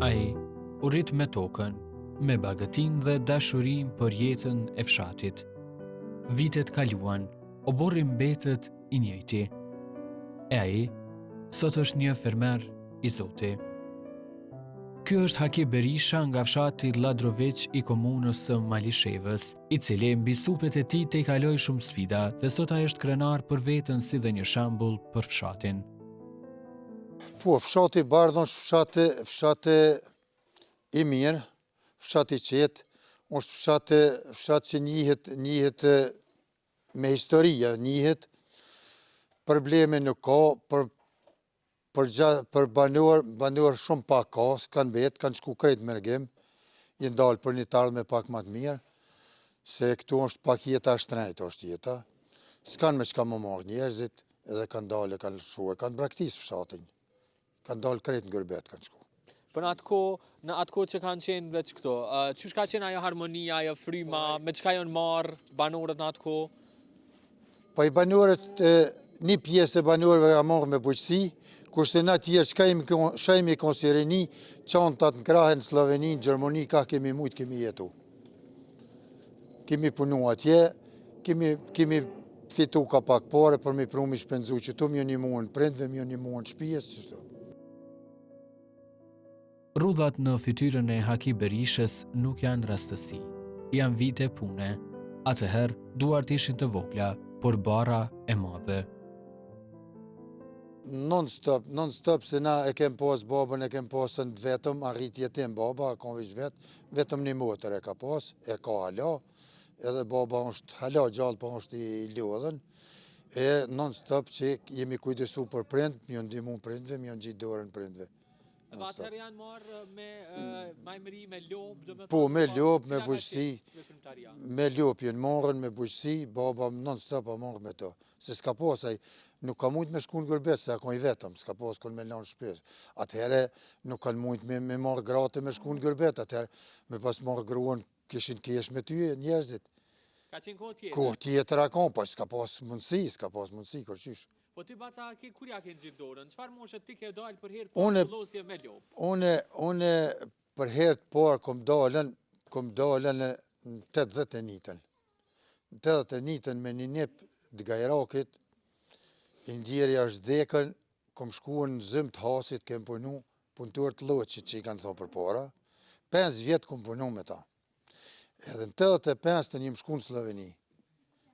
Ai u rrit me tokën, me bagëtinë dhe dashurinë për jetën e fshatit. Vitet kaluan, o burri mbetet i njëjti. E ai sot është një fermer i Zoti. Ky është Haki Berisha nga fshati Ladroveç i komunës së Malishevës, i cili mbi supet e tij te kaloi shumë sfida dhe sot ai është krenar për veten si dhe një shembull për fshatin. Po, fshati Bardhë është fshati i mirë, fshati i qetë, është fshat që njihet me historia, njihet, probleme nuk ka, për banor shumë pak ka, s'kan bet, kanë shku krejt mërgim, i ndalë për një tardhme pak më të mirë, se këtu është pak jeta shtrenjtë është jeta, s'kan me çka më marrë njerëzit, edhe kanë dalë, kanë shue, kanë braktisë fshatin, kanë dalë krejt në gërbet, kanë shku. Për në atë kohë që kanë qenë veç këto, çush ka qenë ajo harmonia, ajo fryma, me çka janë marrë banorët në atë kohë? Pa i banorët, një pjesë e banorëve ka marrë me bujqësi, kurse na tjerë çka jemi konsidereni, çantat në krahë në Sloveni, në Gjermani, ka kemi mujt, kemi jetu. Kemi punu atje, kemi fitu ka pak pare për me pru mi shpenzu që tu mjë një muën prindve, mjë një muën shpijes, qështu. Rrudhat në fytyrën e Haki Berishës nuk janë rastësi, janë vite pune. Atëherë duart ishin të vogla, por bara e madhe. Non-stop, se na e kem pas babën, e kem pasën vetëm, arrit jetim baba, ka veç vetëm një motër e ka pas, e ka hala, edhe baba është hala gjallë, pa është i lodhen, e non-stop që jemi kujdesu për prind, mjë ndimu prindve, mjë gjitë dorën prindve. Dhe atëherë janë marrë me majmëri, me lopë, po, me lopë, me bujqësi, me lopë jenë marrën, me bujqësi, baba non-stop a marrë me to. Se s'ka pasaj, nuk ka mujt me shku në gërbet, se ka i vetëm, s'ka pas kënë me lanë shpesh. Atëherë nuk kanë mujt me marrë gratë me shku në gërbet, atëherë me pas marrë gruan kishin kesh me ty njerëzit. Ka qenë kohë tjetër? Kohë tjetër a kanë, pa s'ka pas mundësi, kërqysh. Po ti baca, kur ja ke gjithë dorën? Çfarë moshe ti ke dalë për herë të vullosje me lopë? Une për herë të parë kom dalën në 81-ën. Në 81-ën me një nip të Gajrakit, i ndjerja është dekën, kom shkuën në zëm të hasit, kem punu, punëtor të loqit që i kanë thonë për para. 5 vjetë kom punu me ta. Edhe në 85 të njëm shku në Sloveni.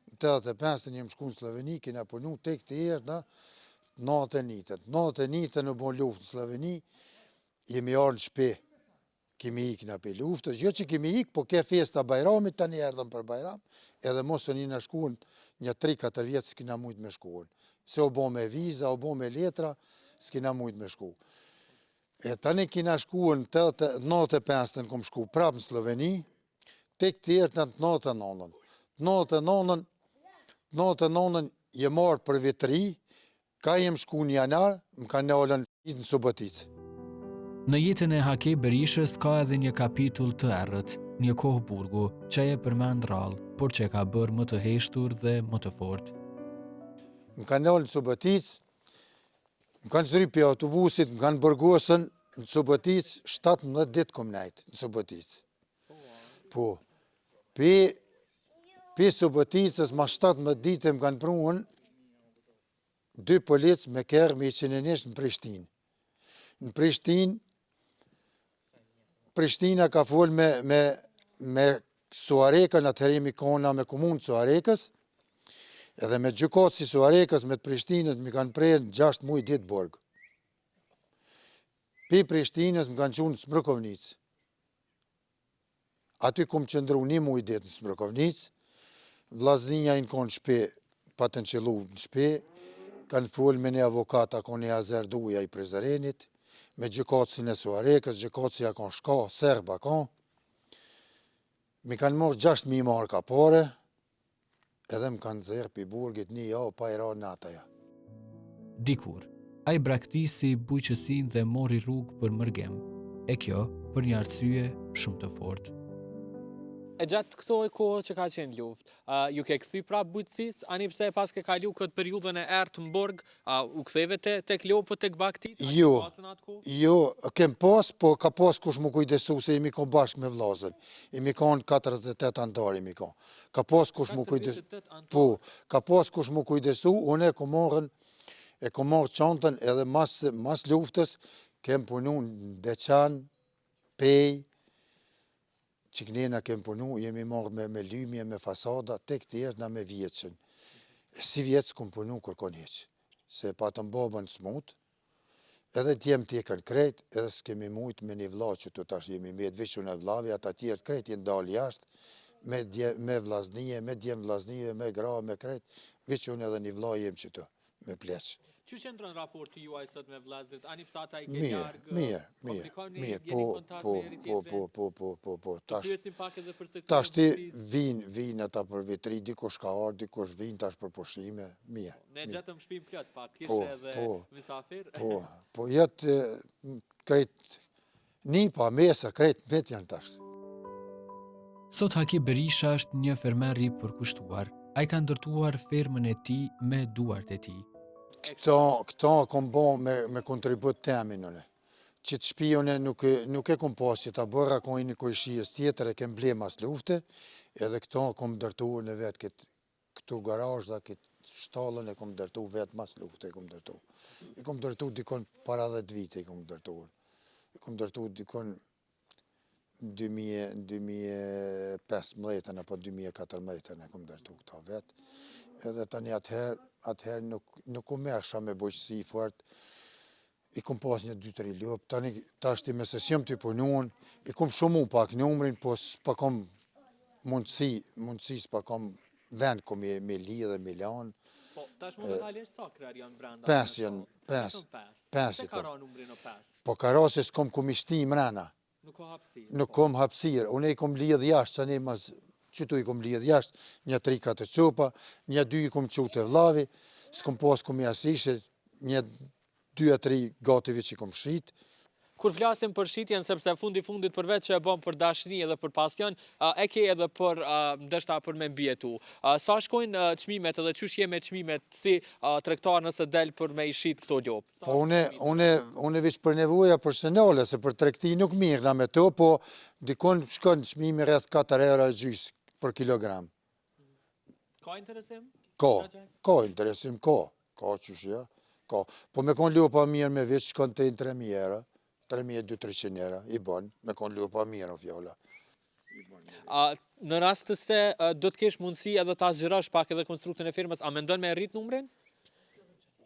Në 85 të njëm shku në Sloveni, kina punu tek të erë në 91-ën. 91-ën në bon luft në Sloveni, jemi arë në shpe, kemi ik në për luftës, jo që kemi ik, po ke festa Bajramit, tani erdhëm për Bajram, edhe mos të një në shkuën, një 3-4 vjetë s'kina mujt me shkuën. Se o bo me viza, o bo me letra, s'kina mujt me shku. E tani kina shkuën 95-ën, kom shku prapë në Sloveni, tek të erë në 99-ën. 99-ën je marë për vitëri, ka jem shku një janar, më ka nalën në Suboticë. Në jetën e Haki Berishës ka edhe një kapitull të errët, një kohë burgu, që e përmend rallë, por që ka bërë më të heshtur dhe më të fortë. Më ka nalë në Suboticë, më kanë zëri për autobusit, më kanë bërgosën në Suboticë, 17 ditë kom nejtë në Suboticë. Po, për Suboticës ma 17 ditë më kanë pruën 2 policë me kërë me i qenenisht në Prishtinë. Në Prishtina ka folë me Suarekën, atëherë jemi kona me komunë Suarekës, edhe me gjykatës si Suarekës, me të Prishtinës, mi kanë prejnë 6 muj ditë borgë. Për Prishtinës më kanë qunë në Smrkovnicë. Aty kom qëndru 1 muj ditë në Smrkovnicë, vllazninja i në konë shpe, pa të në qëllu në shpe, kanë folë me një avokata, konë një Azerduja i Prizrenit, me gjykatësin e Suarekës, gjykatësia konë shka, serba konë. Mi kanë morë 6.000 marka pare, edhe më kanë zërë për burgit një javë pa i ra nataja. Dikur, a i braktisi bujqësin dhe mori rrugë për mërgem, e kjo për një arsye shumë të fortë. E gjatë kësaj kohë që ka qenë luftë, ju ke kthy prapë bujqësisë, ani pse pas ke kalu këtë periudhën e ertë në Borg, u ktheve tek lopët tek baktit? Jo, kem pas, po ka pas kush mu kujdesu se jemi kon bashkë me vllazën. Jemi kon 48 antar jemi kon. Ka pas kush mu kujdesu. Po, ka pas kush mu kujdesu, unë e kom marrë çantën edhe mas luftës kem punu në Deçan, Pej, Çiknena kem punu, jemi marrë me lymje, me fasada, tek tjerë na me vjeçën. Si vjeç s'kom punu kërkon hiq, se patëm babën smut, edhe t'jem t'jekën krejt, edhe s'kemi mujt me një vlla që të tash jemi me veç unë e vllavi, ata tjerë krejt jenë dalë jashtë, me vllaznije, me djem vllaznije, me gra, me krejt, veç unë edhe një vlla jem që të, me pleq. Që qëndron raporti juaj sot me vllazërit? Ani pse ata i ke Mirë, larg? mirë, po, Pyesim pak edhe për se tash ti vinë ata për vitri, dikush ka ardhur, dikush vinë tash për pushime, mirë. Ne gjetëm shtëpinë plot pak, kishe edhe mysafir. Po jetë krejt nipa, mesa, krejt met janë tash. Sot Haki Berisha është një fermer i përkushtuar. Ai ka ndërtuar fermën e tij me duart e tij. Këta kom bo me kontribut temin une. Që të shpijone nuk e kom pas që ta bërra ka një kojshijës tjetër e kem ble mas lufte, edhe këta kom dërtu në vetë këtu garajda, këtë shtallën e kom dërtu vetë mas lufte e kom dërtu. E kom dërtu dikon para 10 vite e kom dërtu. E kom dërtu dikon 2015 apo 2014 e kom dërtu këta vetë. Edhe tani atëherë nuk u mehsha me bujqësi fort, i kom pas një 2-3 lopë, tani tash ti me se s'jam t'i punuan, i kom shumu pak numrin, po s'pa kom mundësi s'pa kom vend ku me lidhe, me lanë. Po, tash momentalisht sa krerë janë brenda? 5 janë, 5. Se ka ra numrin o 5? Po ka ra se s'kom ku mi shti mrena. Nuk ka hapësirë? Nuk kom hapësirë, unë i kom lidh jashtë, që ne mas qëtu i kom lidh jashtë, një 3-4 qopa, një 2 i kom qute vllavi, s'kom pas ku mi asishe, një 2-3 gativi që i kom shit. Kur flasim për shitjen, sepse fundit përveç që e bëm për dashni edhe për pasion, e ke edhe për ndeshta për me mbjetu. Sa shkojnë çmimet edhe çush je me çmimet si tregtar nëse del për me i shit këto lopë? Po unë veç për nevoja personale, se për tregti nuk mirëna me to, po dikon shkon çmimi rreth 4 euro gjys për kilogram. Ka interesim? Ka interesim, ka qysh ja, ka. Po me kon lopa mirë me veç shkon të 3.000 euro. 3.200-300 euro i bon, me kon lopa mirë o fjolla. Në rast të se do të kesh mundësi edhe ta zgjerash pak edhe konstruktën e firmës, a mendon me rrit numrin?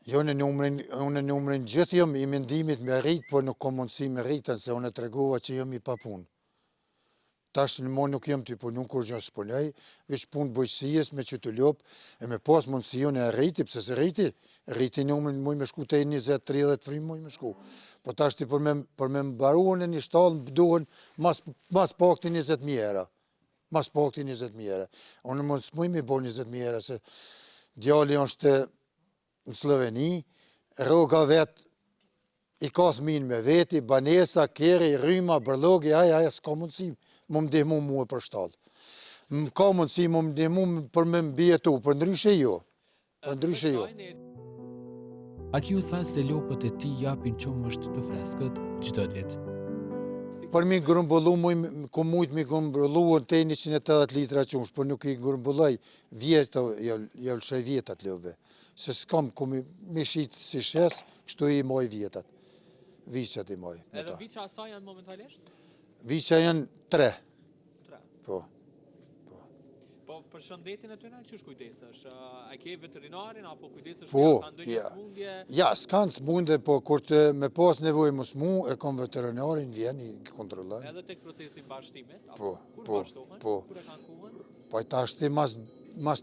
Jo në numrin gjithë jam i mendimit me rrit, po nuk kom mundësi me rritën, se unë e tregova që jam i pa punë. Tash në mo nuk jam t'i punu kur gjë s'punoj, veç punë bujqësijës me që të lopë, e me pas mundësi unë e rriti, pëse se rriti numrin muj me shku të 20-30 frim muj me shku. Po tash ti për me mbaruën e një shtallë më bëdohen mas pak të 20.000 euro. Mas pak të 20.000 euro. Unë më s'muj me bo 20.000 euro, se djali është në Sloveni, rroga vetë, i ka thmin me veti, banesa, keri, rryma, bërlogi, aja, s'ka mundësi më ndihmu mu e për shtallë. Ka mundësi më ndihmu për me mbjetu, për ndryshe jo. Për ndryshe jo. Akiu tha se lopët e tij japin qumësht të freskët çdo ditë. Për mi grumbullu, ku mujt mi grumbullu të 180 litra qumësht, për nuk i grumbulloj vjetë, jo lëshoj vjetat lopëve. Se s'kam ku mi shqitë si shes, kështu i moj vjetat. Viqat i moj. Edhe viqa sa janë momentalisht? Viqa janë 3. 3. Po. Po për shëndetin e tyre çush kujdesesh? A ke veterinarin apo kujdesesh Po, ka ndonjë smundje? Ja, s'kan smundje, po kur të me pas nevojë më smu, e kom veterinarin, vjen i kontrollon. Edhe tek procesi i bashkëtimit? Po, kur bashkëtohen? Kur e kanë kohën? Po tash ti mas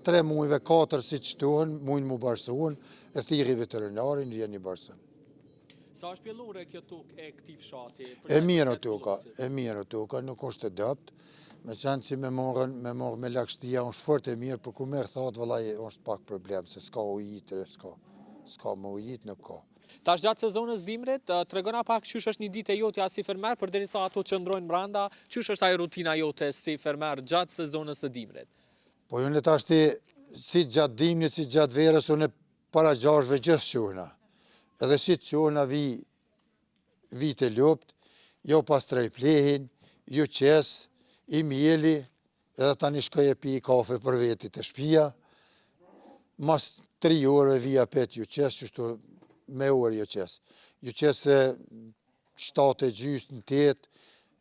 3 muajve 4 si çtohen, mujnë mu bashkësohen, e thirri veterinarin, vjen i bashkëson. Sa është pjellore kjo tokë e këtij fshati? E mirë toka, nuk është e dopt. Me qenë që me morë me lakështia, është fort e mirë, për kur me rëthat, vëllaj, është pak problem, se s'ka ujit, s'ka më ujit, nuk ka. Tash gjatë sezonës dimrit, tregona pak qysh është një ditë e jotja si fermer, përderisa ato qëndrojnë brenda, qysh është ajo rutina jote si fermer gjatë sezonës së dimrit? Po unë tash si gjatë dimnit, si gjatë verës, unë para gjashve gjithë quhna. Edhe si të quhna vi të lupt, jo pastroj plehin, ju qes, i mjeli, edhe tani shkoj e pi kafe për veti të shpia. Mas 3 orë vija pet ju qes, qështu me orë ju qes. Ju qes 7 gjys në 8,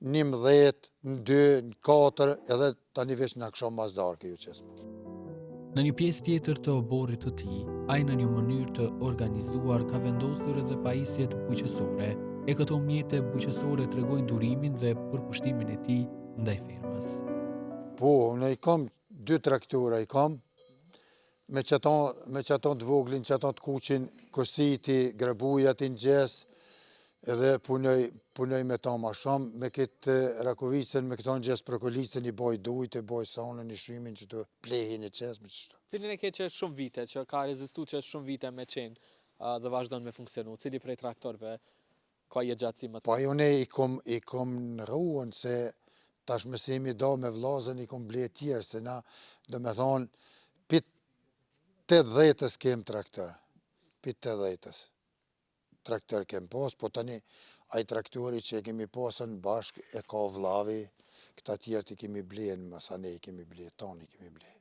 11, në 2, në 4, edhe tani veç në këshom mazdarke ju qes. Në një pjesë tjetër të oborrit të tij, ai në një mënyrë të organizuar ka vendosur edhe pajisjet bujqësore, e këto mjete bujqësore tregojnë durimin dhe përkushtimin e tij ndaj fermës. Po, unë i kam 2 traktora i kam, me qëton të voglin, qëton të kuqin, kositi, grebujat i në gjes, edhe punoj me ta ma shumë, me këtë rakovicën, me këto në gjes prokolicën, i boj dujt, i boj sanën, i shrymin që të plehin e qes, me qështu. Cilin e ke që shumë vite, që ka rezistu që shumë vite me qenë dhe vazhdon me funksionu? Cili prej traktorve ka je gjatësi më të? Pa unë i kom në ruën se tash mësimi da me vlazën i kom ble tjerë, se na do me thonë pit 80-ës kem traktor, pit 80-ës traktor kem pas, po tani ai traktori që e kemi pasën bashk e ka vllavi, këta tjerë i kemi ble, masane i kemi ble, tani i kemi ble.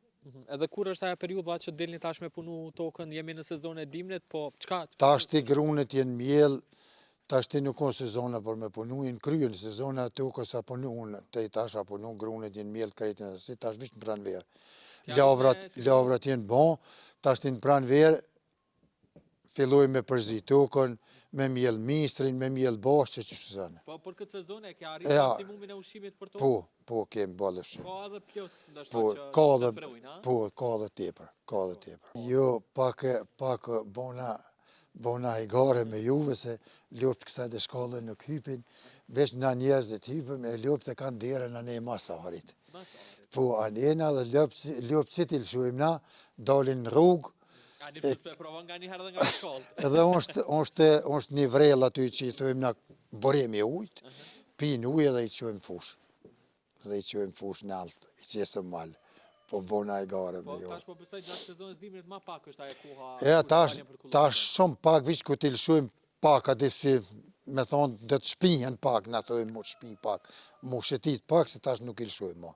Edhe kur është ajo periudha që dilni tash me punu tokën, jemi në sezon e dimrit, po çka? Tash ti grunet jenë mjell, tash ti nuk ka sezona për me punu, jenë kryen sezona të tokës a punu unë, te i tash a punu, grunet jenë mjell kretin, si tash vish në pranverë. Lavrat jenë bon, tash ti në pranverë, filloj me përzi tokën, me mjell mistrin, me mjell bashkë që shëzënë. Po për këtë sezon e ke arritur maksimumin e ushqimit për tokë? Po, kemë ballë shumë. Ka edhe pjus, ndështë Po, që të përujnë, a? Po, ka dhe tepër. Jo, pak bona i gare me juve, se lupt kësa dhe shkallë nuk hypin, veç na njerëzit hypim, e lupt e kanë dere në ne masarit. Po, anena dhe lupt si t'i lëshujmë na, dalin në rrugë, A një pës për provon nga një herë dhe nga shkollë. Edhe është një vrell aty që i tojmë na boremi ujtë, pinë ujë edhe i qojmë fush. Dhe i qojmë fush në altë, i qesëm malë. Po bona e gare me jo. Po tash po besoj gjatë sezonës dimrit ma pak është ajo koha. Tash shumë pak vish ku t'i lëshojmë pak aty si me thonë dhe të shpihen pak, na tojmë mu shpi pak, mu shetit pak se tash nuk i lëshojmë ma.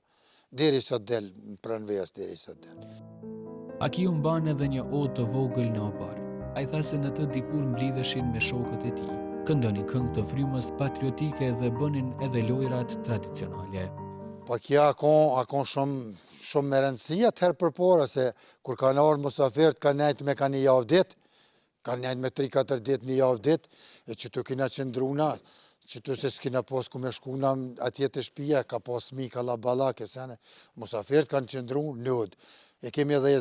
Deri sa del, pranverës deri sa del. Akiu mban edhe një odë të vogël në obar. Ai tha se në të dikur mblidheshin me shokët e tij, këndonin këngë të frymës patriotike dhe bënin edhe lojrat tradicionale. Po kja akon shumë me rëndësia të herë për para, se kur kanë arë musafirët, kanë nejtë me ka një javë ditë, kanë nejtë me 3-4 ditë një javë ditë, e që të kina qëndruna, që të se s'kina pas ku me shkuna atje të shpia, ka pas mika la balake, sene, musafirët kanë qëndru nëdë. E kemi edhe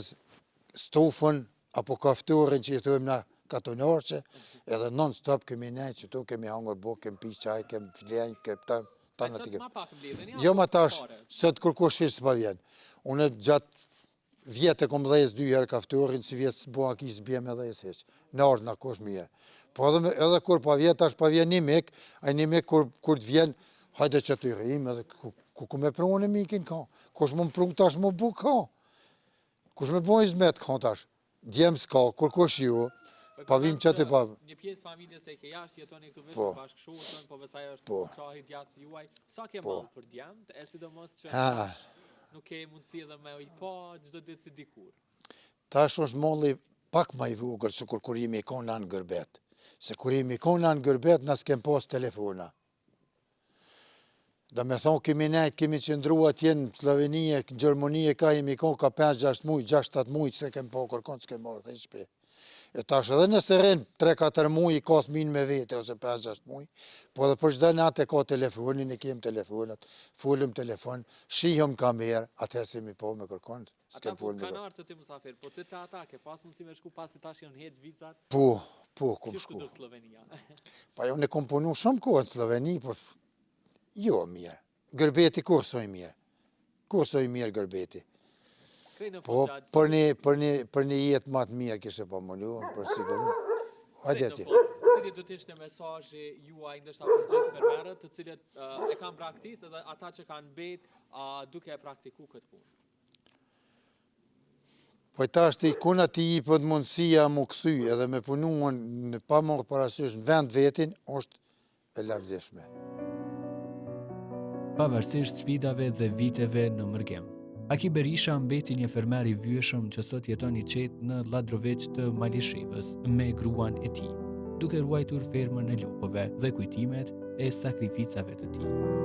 stufën, apo kafturin që i thujmë na katonarqe, edhe non-stop kemi nejtë që tu kemi hangër bukë, kemi pi qaj, kemi flenjë, kemi ta në të kemi. Jo ma tash, sot kërko shirë së pa vjen. Unë gjatë vjetë e kom dhejës 2 herë kafturin, si vjetë së bua ki së bjem e dhejës heqë. Në ardhë në kosh mje. Po edhe kur pa vjetë, tash pa vjen një mik, a një mik kur të vjen, hajde që të i rrim, edhe ku me prunë e mikin ka. Kush më prunë tash më bu ka. Kush me bojnë izmet ka tash. Djemë s'ka, kur kush ju, pa vim që të pa... Një pjesë familjes e ke jashtë, jetoni këtu vetë bashkëshortën, po besaj është krahi djatë juaj. Sa ke malë për djemët, e sidomos që nuk ke mundësi edhe me i pa gjdo ditë si dikur? Tash është molli pak ma i vogël, se kur jemi i konë në gërbet. Se kur jemi i konë në gërbet, nësë kem pas telefona. Da me thonë, kemi nejtë, kemi qëndru atje në Slovenije, në Gjermonije, ka jemi konë, ka 5-6 mujë, 6-7 mujë, që se kem po kërkonë, s'kem marrë dhe i shpe. E tash edhe nëse rrinë 3-4 mujë, i ka thminë me vete, ose 5-6 mujë, po dhe për çdo natë e ka telefonin, e kem telefonat, fullëm telefon, shihëm kamerë, atëherë se mi po me kërkonë, s'kem fullëm. Ata kanë artë të musafir, po të ata ke pas mundësi me shku pasi tash janë heqë vicat? Po, kom shku. Qështë ku dërë Slovenia? Pa jo ne kom punu shumë kohë në Sloveni, po jo mirë. Gërbeti kur soj mirë. Kur soj mirë gërbeti. Po, për një jetë matë mirë kishe pa mëlluar, për sigurin. Hajde atje. cili do të ishte mesazhi juaj ndoshta për gjithë fermerët të cilët e kanë praktikë dhe ata që kanë mbet duke e praktikuar këtë punë. Po tash ti kuna ti i për mundësia mu këthy edhe me punuan në pa marrë parasysh në vend vetin, është e lavdishme. Pavarësisht sfidave dhe viteve në mërgjem, Aki Berisha mbeti një fermer i vyeshëm që sot jeton i qetë në Ladroveç të Malishevës me gruan e tij, duke ruajtur fermën e lopëve dhe kujtimet e sakrificave të tij.